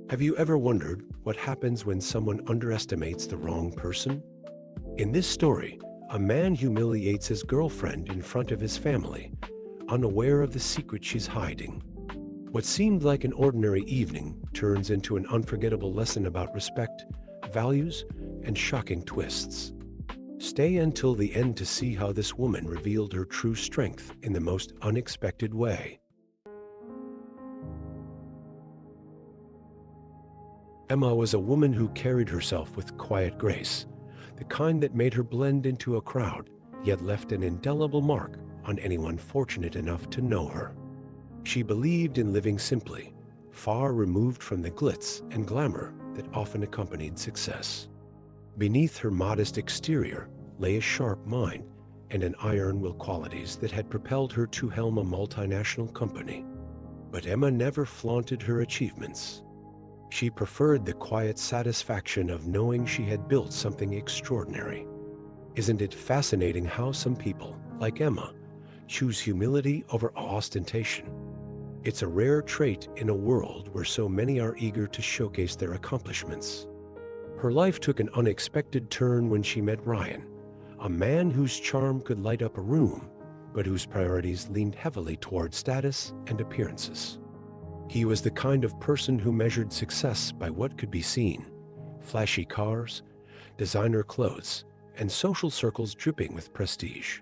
Have you ever wondered what happens when someone underestimates the wrong person? In this story, a man humiliates his girlfriend in front of his family, unaware of the secret she's hiding. What seemed like an ordinary evening turns into an unforgettable lesson about respect, values, and shocking twists. Stay until the end to see how this woman revealed her true strength in the most unexpected way. Emma was a woman who carried herself with quiet grace, the kind that made her blend into a crowd, yet left an indelible mark on anyone fortunate enough to know her. She believed in living simply, far removed from the glitz and glamour that often accompanied success. Beneath her modest exterior lay a sharp mind and an iron will qualities that had propelled her to helm a multinational company. But Emma never flaunted her achievements. She preferred the quiet satisfaction of knowing she had built something extraordinary. Isn't it fascinating how some people, like Emma, choose humility over ostentation? It's a rare trait in a world where so many are eager to showcase their accomplishments. Her life took an unexpected turn when she met Ryan, a man whose charm could light up a room, but whose priorities leaned heavily toward status and appearances. He was the kind of person who measured success by what could be seen: flashy cars, designer clothes, and social circles dripping with prestige.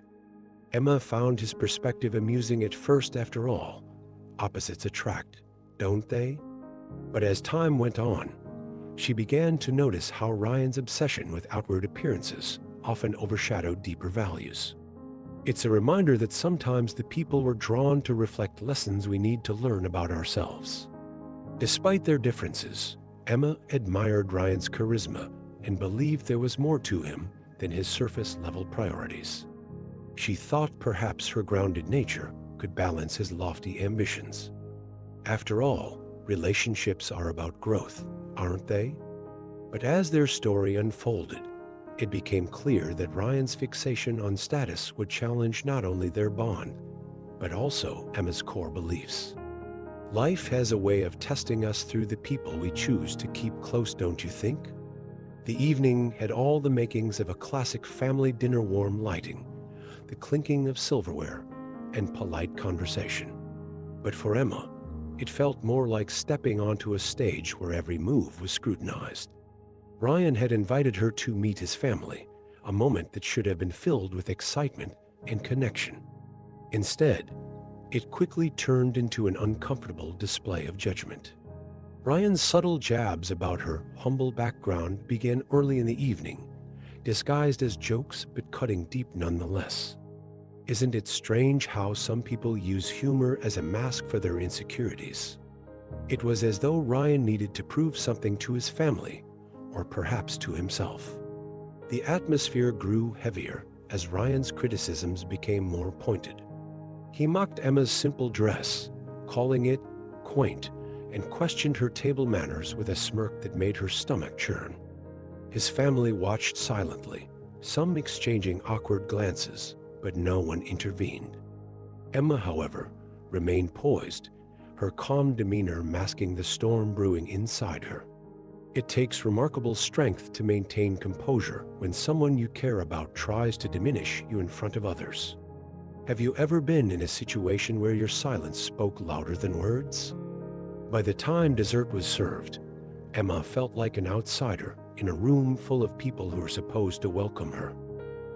Emma found his perspective amusing at first. After all, opposites attract, don't they? But as time went on, she began to notice how Ryan's obsession with outward appearances often overshadowed deeper values. It's a reminder that sometimes the people we're drawn to reflect lessons we need to learn about ourselves. Despite their differences, Emma admired Ryan's charisma and believed there was more to him than his surface-level priorities. She thought perhaps her grounded nature could balance his lofty ambitions. After all, relationships are about growth, aren't they? But as their story unfolded, it became clear that Ryan's fixation on status would challenge not only their bond, but also Emma's core beliefs. Life has a way of testing us through the people we choose to keep close, don't you think? The evening had all the makings of a classic family dinner: warm lighting, the clinking of silverware, and polite conversation. But for Emma, it felt more like stepping onto a stage where every move was scrutinized. Ryan had invited her to meet his family, a moment that should have been filled with excitement and connection. Instead, it quickly turned into an uncomfortable display of judgment. Ryan's subtle jabs about her humble background began early in the evening, disguised as jokes but cutting deep nonetheless. Isn't it strange how some people use humor as a mask for their insecurities? It was as though Ryan needed to prove something to his family, or perhaps to himself. The atmosphere grew heavier as Ryan's criticisms became more pointed. He mocked Emma's simple dress, calling it quaint, and questioned her table manners with a smirk that made her stomach churn. His family watched silently, some exchanging awkward glances, but no one intervened. Emma, however, remained poised, her calm demeanor masking the storm brewing inside her. It takes remarkable strength to maintain composure when someone you care about tries to diminish you in front of others. Have you ever been in a situation where your silence spoke louder than words? By the time dessert was served, Emma felt like an outsider in a room full of people who were supposed to welcome her.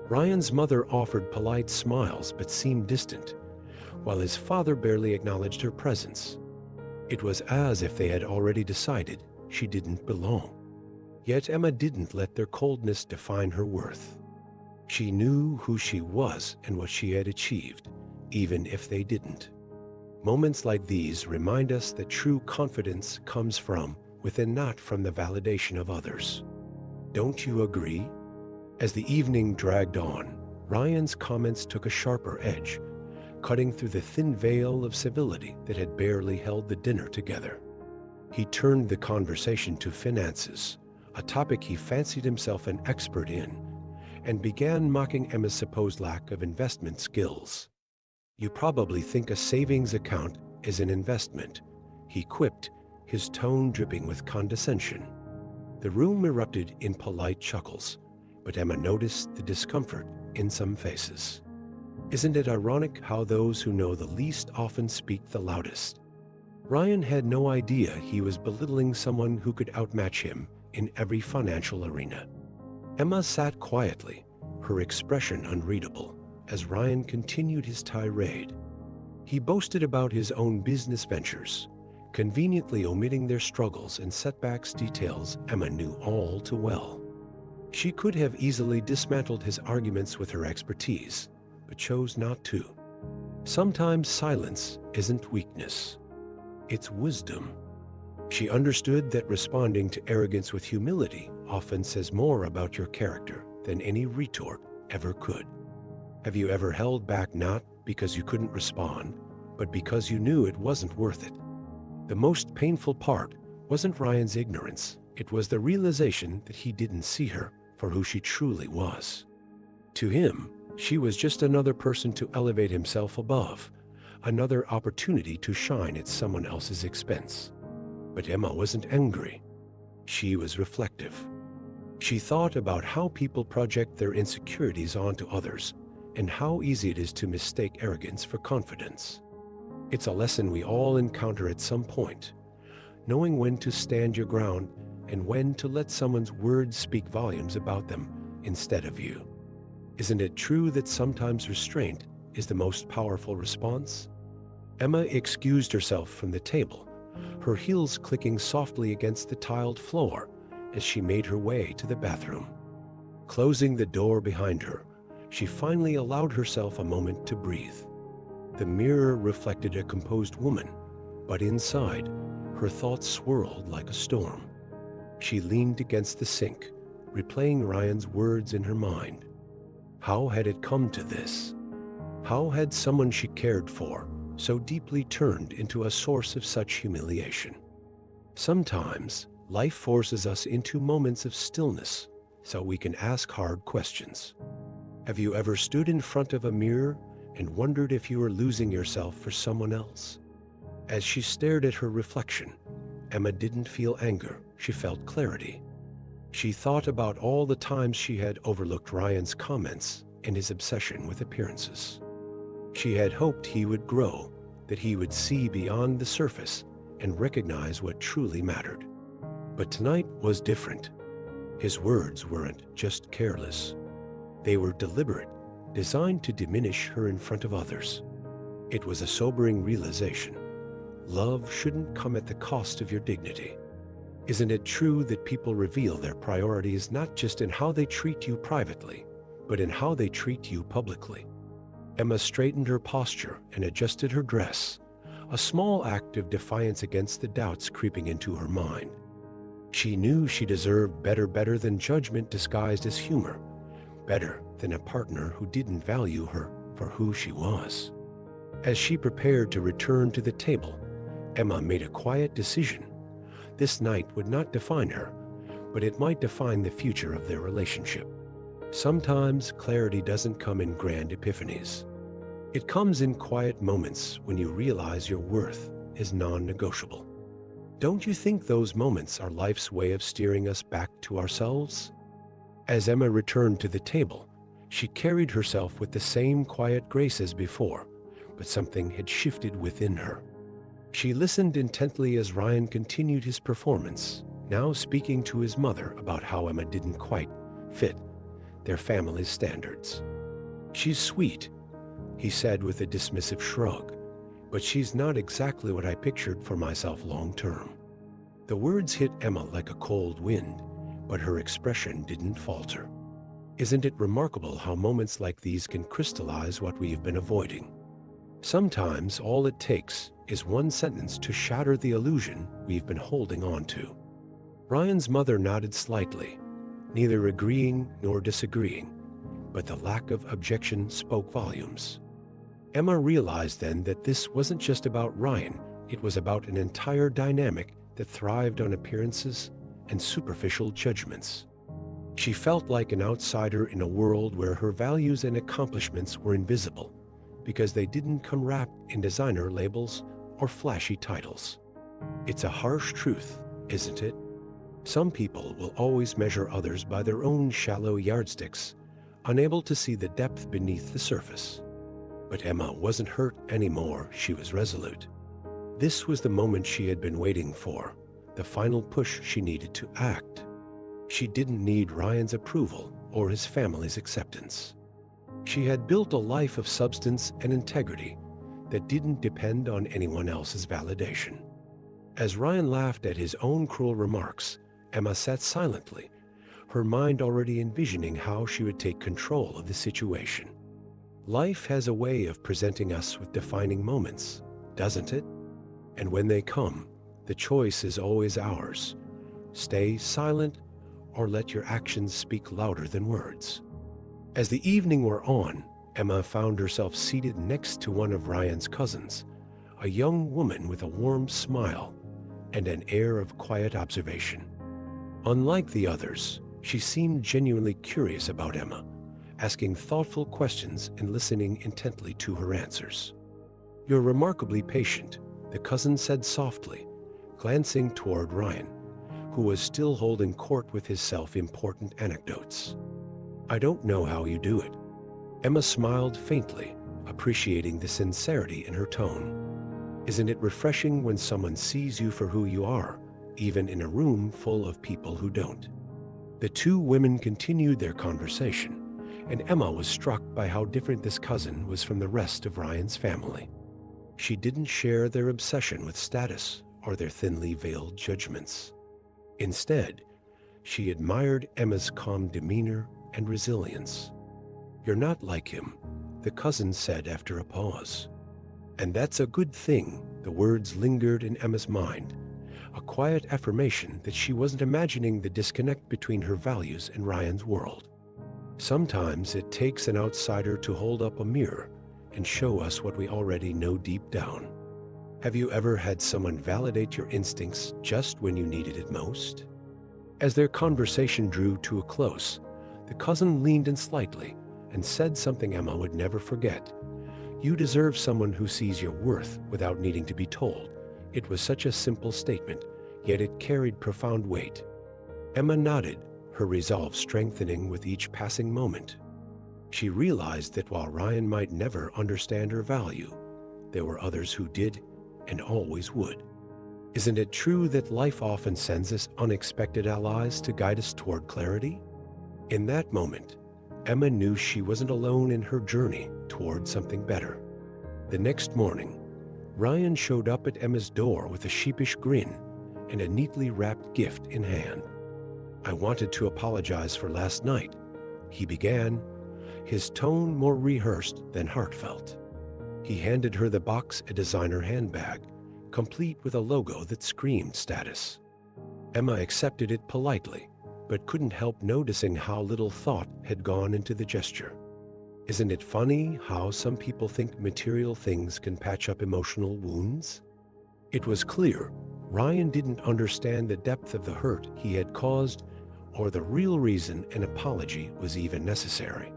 Ryan's mother offered polite smiles but seemed distant, while his father barely acknowledged her presence. It was as if they had already decided she didn't belong. Yet Emma didn't let their coldness define her worth. She knew who she was and what she had achieved, even if they didn't. Moments like these remind us that true confidence comes from within, not from the validation of others. Don't you agree? As the evening dragged on, Ryan's comments took a sharper edge, cutting through the thin veil of civility that had barely held the dinner together. He turned the conversation to finances, a topic he fancied himself an expert in, and began mocking Emma's supposed lack of investment skills. "You probably think a savings account is an investment," he quipped, his tone dripping with condescension. The room erupted in polite chuckles, but Emma noticed the discomfort in some faces. Isn't it ironic how those who know the least often speak the loudest? Ryan had no idea he was belittling someone who could outmatch him in every financial arena. Emma sat quietly, her expression unreadable, as Ryan continued his tirade. He boasted about his own business ventures, conveniently omitting their struggles and setbacks, details Emma knew all too well. She could have easily dismantled his arguments with her expertise, but chose not to. Sometimes silence isn't weakness, it's wisdom. She understood that responding to arrogance with humility often says more about your character than any retort ever could. Have you ever held back not because you couldn't respond, but because you knew it wasn't worth it? The most painful part wasn't Ryan's ignorance, it was the realization that he didn't see her for who she truly was. To him, she was just another person to elevate himself above, another opportunity to shine at someone else's expense. But Emma wasn't angry. She was reflective. She thought about how people project their insecurities onto others and how easy it is to mistake arrogance for confidence. It's a lesson we all encounter at some point, knowing when to stand your ground and when to let someone's words speak volumes about them instead of you. Isn't it true that sometimes restraint is the most powerful response? Emma excused herself from the table, her heels clicking softly against the tiled floor as she made her way to the bathroom. Closing the door behind her, she finally allowed herself a moment to breathe. The mirror reflected a composed woman, but inside, her thoughts swirled like a storm. She leaned against the sink, replaying Ryan's words in her mind. How had it come to this? How had someone she cared for so deeply turned into a source of such humiliation? Sometimes, life forces us into moments of stillness so we can ask hard questions. Have you ever stood in front of a mirror and wondered if you were losing yourself for someone else? As she stared at her reflection, Emma didn't feel anger, she felt clarity. She thought about all the times she had overlooked Ryan's comments and his obsession with appearances. She had hoped he would grow, that he would see beyond the surface and recognize what truly mattered. But tonight was different. His words weren't just careless. They were deliberate, designed to diminish her in front of others. It was a sobering realization. Love shouldn't come at the cost of your dignity. Isn't it true that people reveal their priorities not just in how they treat you privately, but in how they treat you publicly? Emma straightened her posture and adjusted her dress, a small act of defiance against the doubts creeping into her mind. She knew she deserved better than judgment disguised as humor, better than a partner who didn't value her for who she was. As she prepared to return to the table, Emma made a quiet decision. This night would not define her, but it might define the future of their relationship. Sometimes clarity doesn't come in grand epiphanies. It comes in quiet moments when you realize your worth is non-negotiable. Don't you think those moments are life's way of steering us back to ourselves? As Emma returned to the table, she carried herself with the same quiet grace as before, but something had shifted within her. She listened intently as Ryan continued his performance, now speaking to his mother about how Emma didn't quite fit their family's standards. "She's sweet," he said with a dismissive shrug, "but she's not exactly what I pictured for myself long term." The words hit Emma like a cold wind, but her expression didn't falter. Isn't it remarkable how moments like these can crystallize what we've been avoiding? Sometimes all it takes is one sentence to shatter the illusion we've been holding on to. Ryan's mother nodded slightly, neither agreeing nor disagreeing, but the lack of objection spoke volumes. Emma realized then that this wasn't just about Ryan, it was about an entire dynamic that thrived on appearances and superficial judgments. She felt like an outsider in a world where her values and accomplishments were invisible, because they didn't come wrapped in designer labels or flashy titles. It's a harsh truth, isn't it? Some people will always measure others by their own shallow yardsticks, unable to see the depth beneath the surface. But Emma wasn't hurt anymore, she was resolute. This was the moment she had been waiting for, the final push she needed to act. She didn't need Ryan's approval or his family's acceptance. She had built a life of substance and integrity that didn't depend on anyone else's validation. As Ryan laughed at his own cruel remarks, Emma sat silently, her mind already envisioning how she would take control of the situation. Life has a way of presenting us with defining moments, doesn't it? And when they come, the choice is always ours. Stay silent or let your actions speak louder than words. As the evening wore on, Emma found herself seated next to one of Ryan's cousins, a young woman with a warm smile and an air of quiet observation. Unlike the others, she seemed genuinely curious about Emma, asking thoughtful questions and listening intently to her answers. "You're remarkably patient," the cousin said softly, glancing toward Ryan, who was still holding court with his self-important anecdotes. "I don't know how you do it." Emma smiled faintly, appreciating the sincerity in her tone. "Isn't it refreshing when someone sees you for who you are, even in a room full of people who don't?" The two women continued their conversation, and Emma was struck by how different this cousin was from the rest of Ryan's family. She didn't share their obsession with status or their thinly veiled judgments. Instead, she admired Emma's calm demeanor and resilience. "You're not like him," the cousin said after a pause. "And that's a good thing," the words lingered in Emma's mind, a quiet affirmation that she wasn't imagining the disconnect between her values and Ryan's world. Sometimes it takes an outsider to hold up a mirror and show us what we already know deep down. Have you ever had someone validate your instincts just when you needed it most? As their conversation drew to a close, the cousin leaned in slightly and said something Emma would never forget. "You deserve someone who sees your worth without needing to be told." It was such a simple statement, yet it carried profound weight. Emma nodded, her resolve strengthening with each passing moment. She realized that while Ryan might never understand her value, there were others who did and always would. Isn't it true that life often sends us unexpected allies to guide us toward clarity? In that moment, Emma knew she wasn't alone in her journey toward something better. The next morning, Ryan showed up at Emma's door with a sheepish grin and a neatly wrapped gift in hand. "I wanted to apologize for last night," he began, his tone more rehearsed than heartfelt. He handed her the box, a designer handbag, complete with a logo that screamed status. Emma accepted it politely, but couldn't help noticing how little thought had gone into the gesture. Isn't it funny how some people think material things can patch up emotional wounds? It was clear Ryan didn't understand the depth of the hurt he had caused or the real reason an apology was even necessary.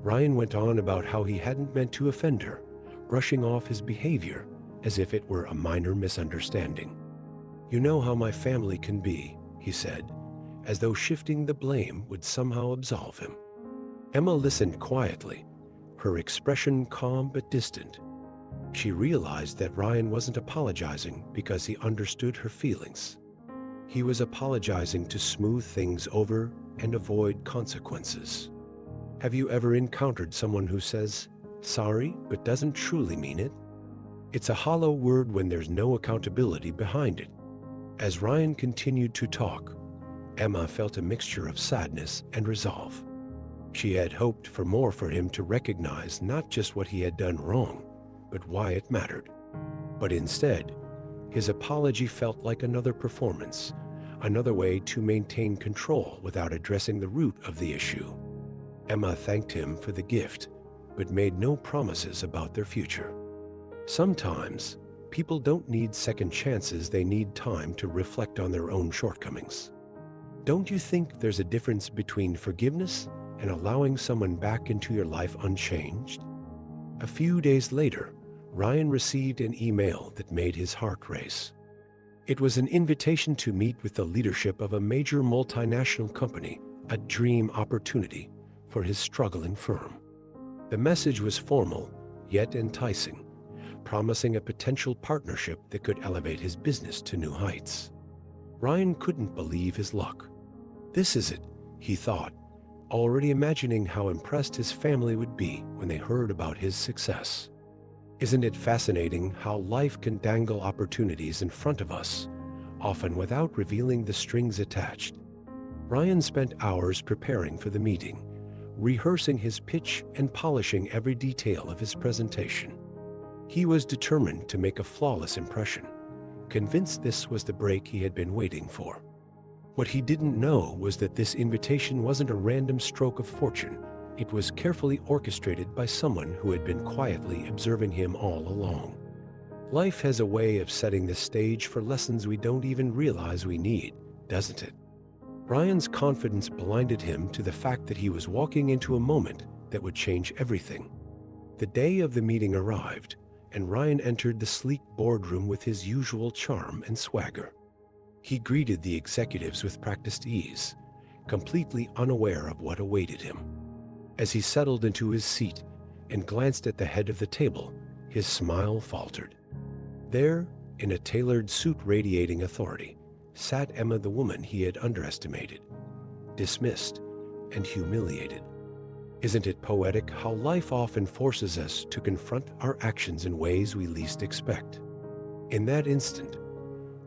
Ryan went on about how he hadn't meant to offend her, brushing off his behavior as if it were a minor misunderstanding. "You know how my family can be," he said, as though shifting the blame would somehow absolve him. Emma listened quietly, her expression calm but distant. She realized that Ryan wasn't apologizing because he understood her feelings. He was apologizing to smooth things over and avoid consequences. Have you ever encountered someone who says, "sorry," but doesn't truly mean it? It's a hollow word when there's no accountability behind it. As Ryan continued to talk, Emma felt a mixture of sadness and resolve. She had hoped for more for him to recognize not just what he had done wrong, but why it mattered. But instead, his apology felt like another performance, another way to maintain control without addressing the root of the issue. Emma thanked him for the gift, but made no promises about their future. Sometimes, people don't need second chances, they need time to reflect on their own shortcomings. Don't you think there's a difference between forgiveness and allowing someone back into your life unchanged? A few days later, Ryan received an email that made his heart race. It was an invitation to meet with the leadership of a major multinational company, a dream opportunity for his struggling firm. The message was formal, yet enticing, promising a potential partnership that could elevate his business to new heights. Ryan couldn't believe his luck. This is it, he thought, already imagining how impressed his family would be when they heard about his success. Isn't it fascinating how life can dangle opportunities in front of us, often without revealing the strings attached? Ryan spent hours preparing for the meeting, rehearsing his pitch and polishing every detail of his presentation. He was determined to make a flawless impression, convinced this was the break he had been waiting for. What he didn't know was that this invitation wasn't a random stroke of fortune. It was carefully orchestrated by someone who had been quietly observing him all along. Life has a way of setting the stage for lessons we don't even realize we need, doesn't it? Ryan's confidence blinded him to the fact that he was walking into a moment that would change everything. The day of the meeting arrived, and Ryan entered the sleek boardroom with his usual charm and swagger. He greeted the executives with practiced ease, completely unaware of what awaited him. As he settled into his seat and glanced at the head of the table, his smile faltered. There, in a tailored suit radiating authority, sat Emma, the woman he had underestimated, dismissed, and humiliated. Isn't it poetic how life often forces us to confront our actions in ways we least expect? In that instant,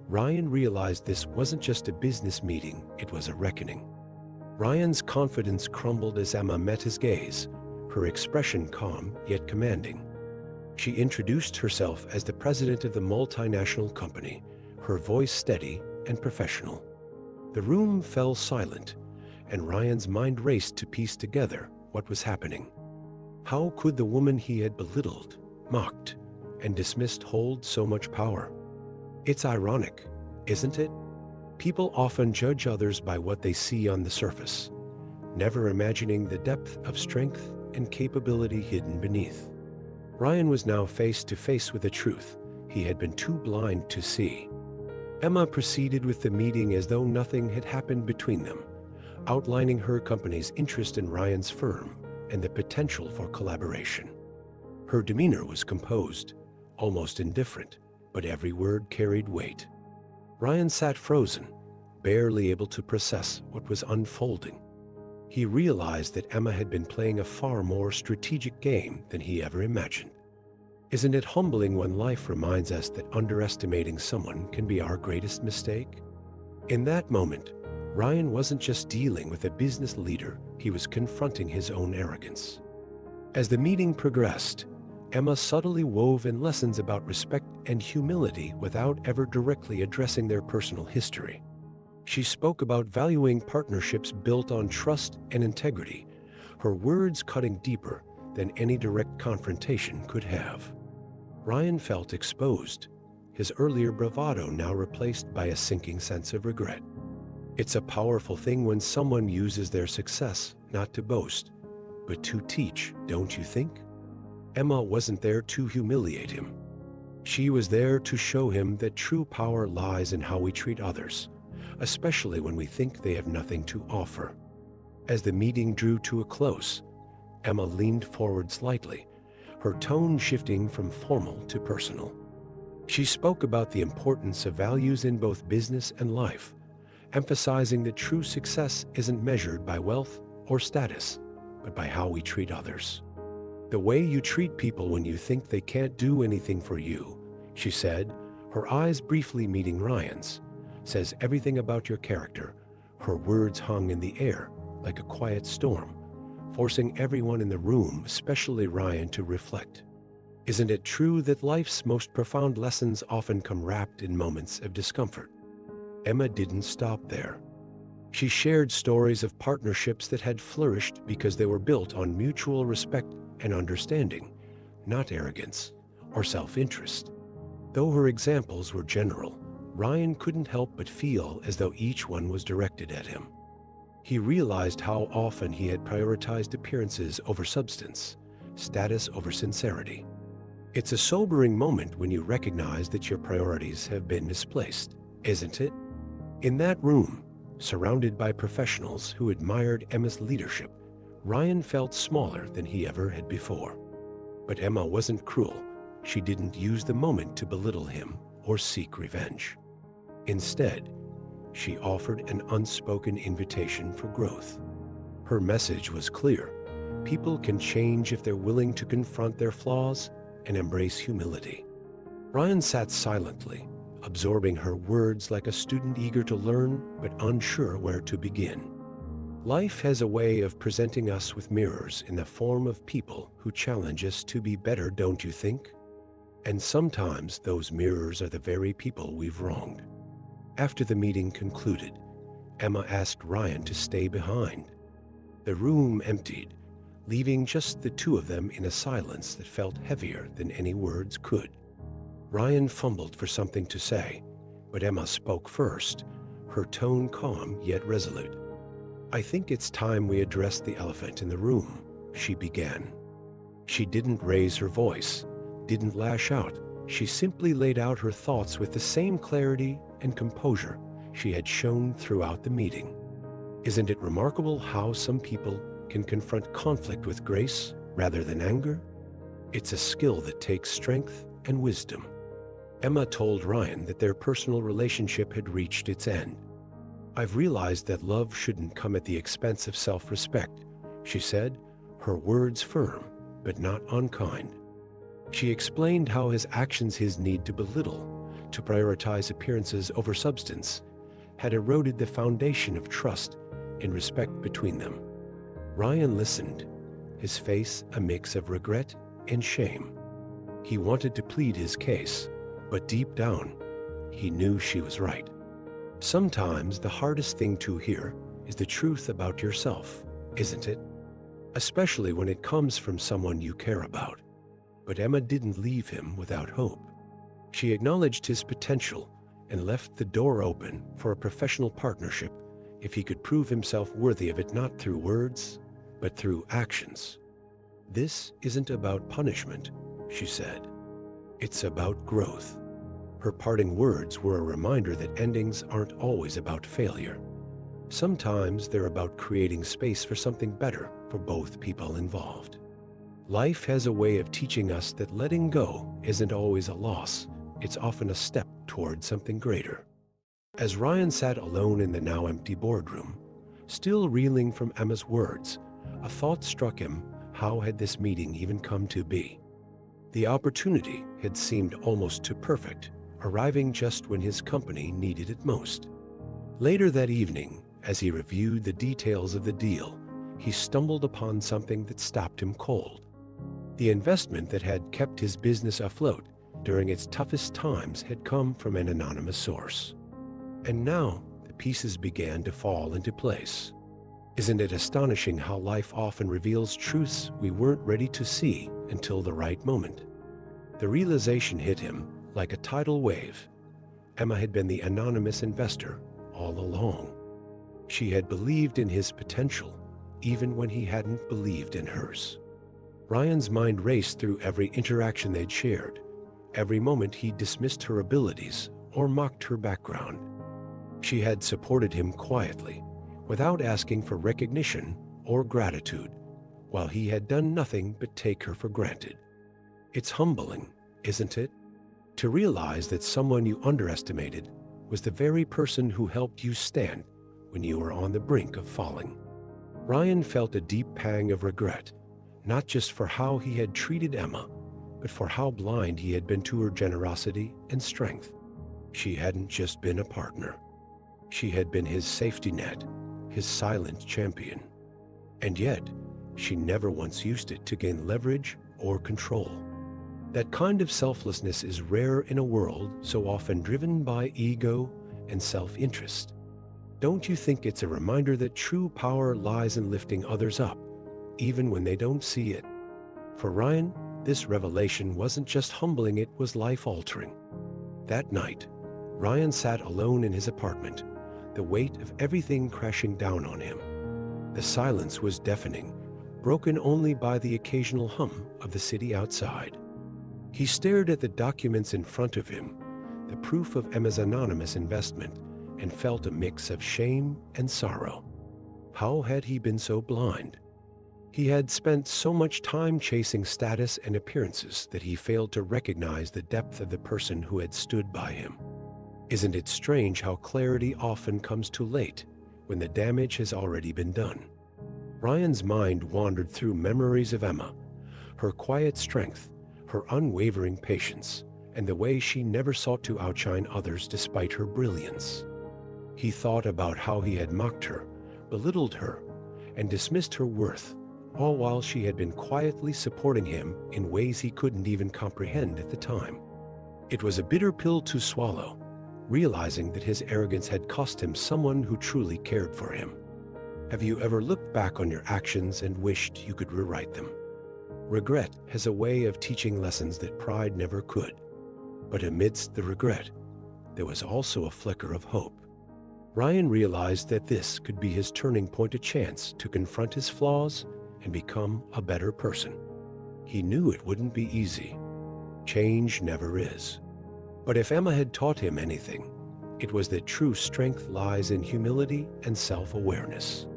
Ryan realized this wasn't just a business meeting, it was a reckoning. Ryan's confidence crumbled as Emma met his gaze, her expression calm yet commanding. She introduced herself as the president of the multinational company, her voice steady and professional. The room fell silent, and Ryan's mind raced to piece together what was happening. How could the woman he had belittled, mocked, and dismissed hold so much power? It's ironic, isn't it? People often judge others by what they see on the surface, never imagining the depth of strength and capability hidden beneath. Ryan was now face to face with a truth he had been too blind to see. Emma proceeded with the meeting as though nothing had happened between them, outlining her company's interest in Ryan's firm and the potential for collaboration. Her demeanor was composed, almost indifferent, but every word carried weight. Ryan sat frozen, barely able to process what was unfolding. He realized that Emma had been playing a far more strategic game than he ever imagined. Isn't it humbling when life reminds us that underestimating someone can be our greatest mistake? In that moment, Ryan wasn't just dealing with a business leader, he was confronting his own arrogance. As the meeting progressed, Emma subtly wove in lessons about respect and humility without ever directly addressing their personal history. She spoke about valuing partnerships built on trust and integrity, her words cutting deeper than any direct confrontation could have. Ryan felt exposed, his earlier bravado now replaced by a sinking sense of regret. It's a powerful thing when someone uses their success not to boast, but to teach, don't you think? Emma wasn't there to humiliate him. She was there to show him that true power lies in how we treat others, especially when we think they have nothing to offer. As the meeting drew to a close, Emma leaned forward slightly, her tone shifting from formal to personal. She spoke about the importance of values in both business and life, emphasizing that true success isn't measured by wealth or status, but by how we treat others. The way you treat people when you think they can't do anything for you, she said, her eyes briefly meeting Ryan's, says everything about your character. Her words hung in the air like a quiet storm, forcing everyone in the room, especially Ryan, to reflect. Isn't it true that life's most profound lessons often come wrapped in moments of discomfort? Emma didn't stop there. She shared stories of partnerships that had flourished because they were built on mutual respect and understanding, not arrogance or self-interest. Though her examples were general, Ryan couldn't help but feel as though each one was directed at him. He realized how often he had prioritized appearances over substance, status over sincerity. It's a sobering moment when you recognize that your priorities have been misplaced. isn't it? In that room, surrounded by professionals who admired Emma's leadership, Ryan felt smaller than he ever had before. But Emma wasn't cruel. She didn't use the moment to belittle him or seek revenge. Instead, she offered an unspoken invitation for growth. Her message was clear. People can change if they're willing to confront their flaws and embrace humility. Ryan sat silently, absorbing her words like a student eager to learn but unsure where to begin. Life has a way of presenting us with mirrors in the form of people who challenge us to be better, don't you think? And sometimes those mirrors are the very people we've wronged. After the meeting concluded, Emma asked Ryan to stay behind. The room emptied, leaving just the two of them in a silence that felt heavier than any words could. Ryan fumbled for something to say, but Emma spoke first, her tone calm yet resolute. "I think it's time we address the elephant in the room," she began. She didn't raise her voice, didn't lash out. She simply laid out her thoughts with the same clarity and composure she had shown throughout the meeting. Isn't it remarkable how some people can confront conflict with grace rather than anger? It's a skill that takes strength and wisdom. Emma told Ryan that their personal relationship had reached its end. "I've realized that love shouldn't come at the expense of self-respect," she said, her words firm but not unkind. She explained how his actions, his need to belittle, to prioritize appearances over substance, had eroded the foundation of trust and respect between them. Ryan listened, his face a mix of regret and shame. He wanted to plead his case, but deep down, he knew she was right. Sometimes the hardest thing to hear is the truth about yourself, isn't it? Especially when it comes from someone you care about. But Emma didn't leave him without hope. She acknowledged his potential and left the door open for a professional partnership if he could prove himself worthy of it, not through words, but through actions. "This isn't about punishment," she said. "It's about growth." Her parting words were a reminder that endings aren't always about failure. Sometimes they're about creating space for something better for both people involved. Life has a way of teaching us that letting go isn't always a loss. It's often a step toward something greater. As Ryan sat alone in the now empty boardroom, still reeling from Emma's words, a thought struck him. How had this meeting even come to be? The opportunity had seemed almost too perfect, arriving just when his company needed it most. Later that evening, as he reviewed the details of the deal, he stumbled upon something that stopped him cold. The investment that had kept his business afloat during its toughest times had come from an anonymous source. And now the pieces began to fall into place. Isn't it astonishing how life often reveals truths we weren't ready to see until the right moment? The realization hit him like a tidal wave. Emma had been the anonymous investor all along. She had believed in his potential, even when he hadn't believed in hers. Ryan's mind raced through every interaction they'd shared, every moment he dismissed her abilities or mocked her background. She had supported him quietly, without asking for recognition or gratitude, while he had done nothing but take her for granted. It's humbling, isn't it? To realize that someone you underestimated was the very person who helped you stand when you were on the brink of falling. Ryan felt a deep pang of regret, not just for how he had treated Emma, but for how blind he had been to her generosity and strength. She hadn't just been a partner. She had been his safety net, his silent champion. And yet, she never once used it to gain leverage or control. That kind of selflessness is rare in a world so often driven by ego and self-interest. Don't you think it's a reminder that true power lies in lifting others up, even when they don't see it? For Ryan, this revelation wasn't just humbling, it was life-altering. That night, Ryan sat alone in his apartment, the weight of everything crashing down on him. The silence was deafening, broken only by the occasional hum of the city outside. He stared at the documents in front of him, the proof of Emma's anonymous investment, and felt a mix of shame and sorrow. How had he been so blind? He had spent so much time chasing status and appearances that he failed to recognize the depth of the person who had stood by him. Isn't it strange how clarity often comes too late, when the damage has already been done? Ryan's mind wandered through memories of Emma, her quiet strength, her unwavering patience, and the way she never sought to outshine others despite her brilliance. He thought about how he had mocked her, belittled her, and dismissed her worth, all while she had been quietly supporting him in ways he couldn't even comprehend at the time. It was a bitter pill to swallow, realizing that his arrogance had cost him someone who truly cared for him. Have you ever looked back on your actions and wished you could rewrite them? Regret has a way of teaching lessons that pride never could. But amidst the regret, there was also a flicker of hope. Ryan realized that this could be his turning point, a chance to confront his flaws and become a better person. He knew it wouldn't be easy. Change never is. But if Emma had taught him anything, it was that true strength lies in humility and self-awareness.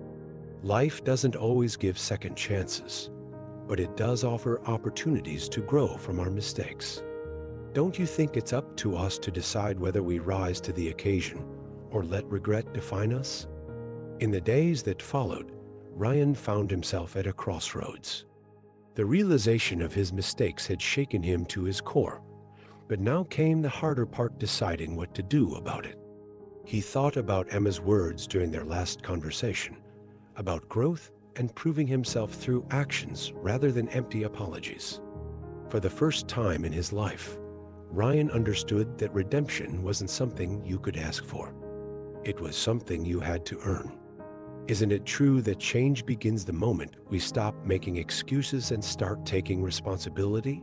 Life doesn't always give second chances, but it does offer opportunities to grow from our mistakes. Don't you think it's up to us to decide whether we rise to the occasion or let regret define us? In the days that followed, Ryan found himself at a crossroads. The realization of his mistakes had shaken him to his core, but now came the harder part, deciding what to do about it. He thought about Emma's words during their last conversation, about growth and proving himself through actions rather than empty apologies. For the first time in his life, Ryan understood that redemption wasn't something you could ask for. It was something you had to earn. Isn't it true that change begins the moment we stop making excuses and start taking responsibility?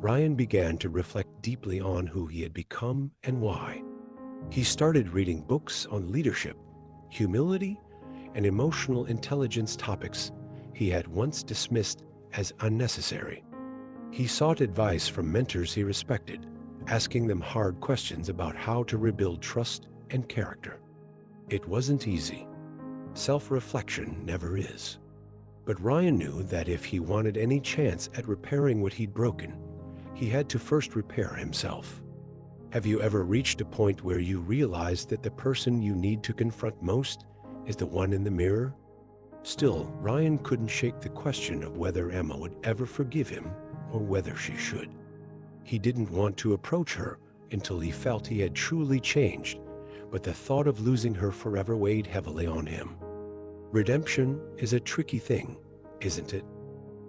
Ryan began to reflect deeply on who he had become and why. He started reading books on leadership, humility, and emotional intelligence, topics he had once dismissed as unnecessary. He sought advice from mentors he respected, asking them hard questions about how to rebuild trust and character. It wasn't easy. Self-reflection never is. But Ryan knew that if he wanted any chance at repairing what he'd broken, he had to first repair himself. Have you ever reached a point where you realize that the person you need to confront most is the one in the mirror? Still, Ryan couldn't shake the question of whether Emma would ever forgive him or whether she should. He didn't want to approach her until he felt he had truly changed, but the thought of losing her forever weighed heavily on him. Redemption is a tricky thing, isn't it?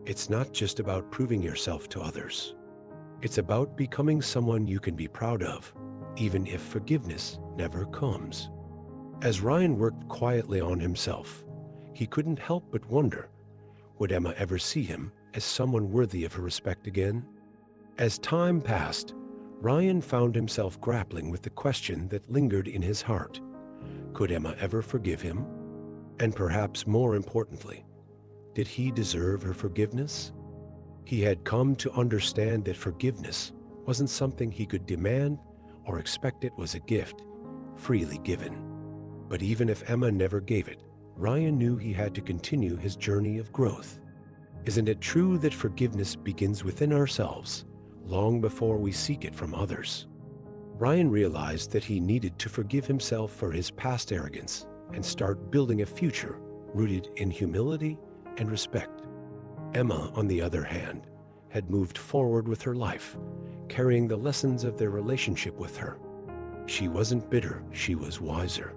It's not just about proving yourself to others. It's about becoming someone you can be proud of, even if forgiveness never comes. As Ryan worked quietly on himself, he couldn't help but wonder, would Emma ever see him as someone worthy of her respect again? As time passed, Ryan found himself grappling with the question that lingered in his heart. Could Emma ever forgive him? And perhaps more importantly, did he deserve her forgiveness? He had come to understand that forgiveness wasn't something he could demand or expect. It was a gift, freely given. But even if Emma never gave it, Ryan knew he had to continue his journey of growth. Isn't it true that forgiveness begins within ourselves, long before we seek it from others? Ryan realized that he needed to forgive himself for his past arrogance and start building a future rooted in humility and respect. Emma, on the other hand, had moved forward with her life, carrying the lessons of their relationship with her. She wasn't bitter, she was wiser.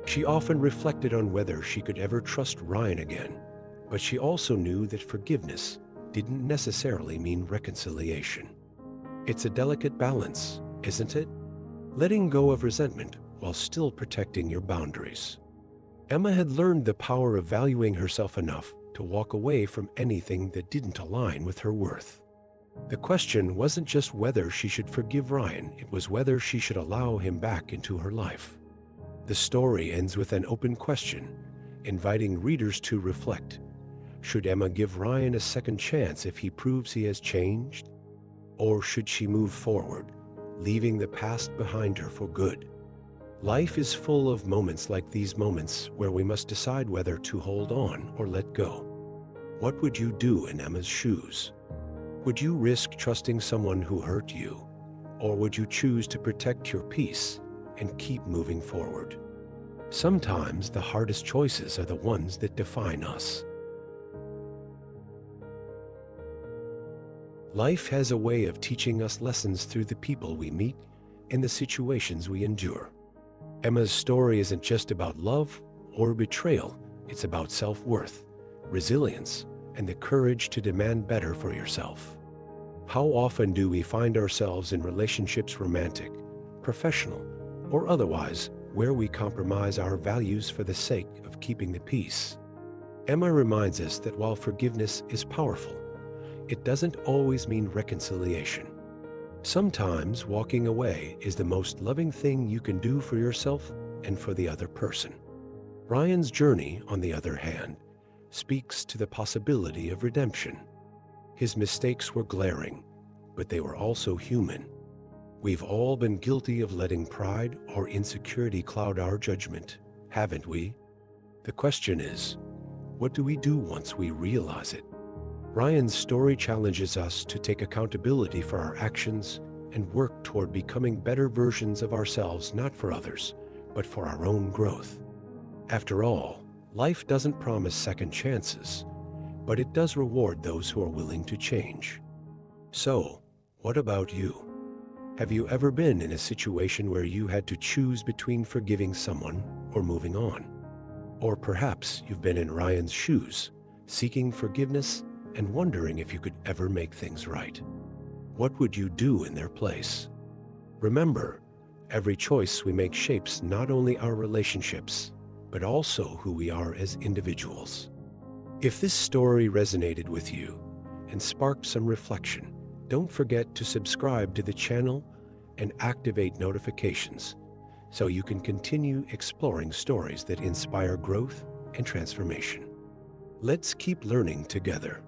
She often reflected on whether she could ever trust Ryan again, but she also knew that forgiveness didn't necessarily mean reconciliation. It's a delicate balance, isn't it? Letting go of resentment while still protecting your boundaries. Emma had learned the power of valuing herself enough to walk away from anything that didn't align with her worth. The question wasn't just whether she should forgive Ryan, it was whether she should allow him back into her life. The story ends with an open question, inviting readers to reflect. Should Emma give Ryan a second chance if he proves he has changed? Or should she move forward, leaving the past behind her for good. Life is full of moments like these moments where we must decide whether to hold on or let go. What would you do in Emma's shoes? Would you risk trusting someone who hurt you? Or would you choose to protect your peace and keep moving forward? Sometimes the hardest choices are the ones that define us. Life has a way of teaching us lessons through the people we meet and the situations we endure. Emma's story isn't just about love or betrayal, it's about self-worth, resilience, and the courage to demand better for yourself. How often do we find ourselves in relationships, romantic, professional, or otherwise, where we compromise our values for the sake of keeping the peace? Emma reminds us that while forgiveness is powerful, it doesn't always mean reconciliation. Sometimes walking away is the most loving thing you can do for yourself and for the other person. Ryan's journey, on the other hand, speaks to the possibility of redemption. His mistakes were glaring, but they were also human. We've all been guilty of letting pride or insecurity cloud our judgment, haven't we? The question is, what do we do once we realize it? Ryan's story challenges us to take accountability for our actions and work toward becoming better versions of ourselves, not for others, but for our own growth. After all, life doesn't promise second chances, but it does reward those who are willing to change. So, what about you? Have you ever been in a situation where you had to choose between forgiving someone or moving on? Or perhaps you've been in Ryan's shoes, seeking forgiveness and wondering if you could ever make things right. What would you do in their place? Remember, every choice we make shapes not only our relationships, but also who we are as individuals. If this story resonated with you and sparked some reflection, don't forget to subscribe to the channel and activate notifications so you can continue exploring stories that inspire growth and transformation. Let's keep learning together.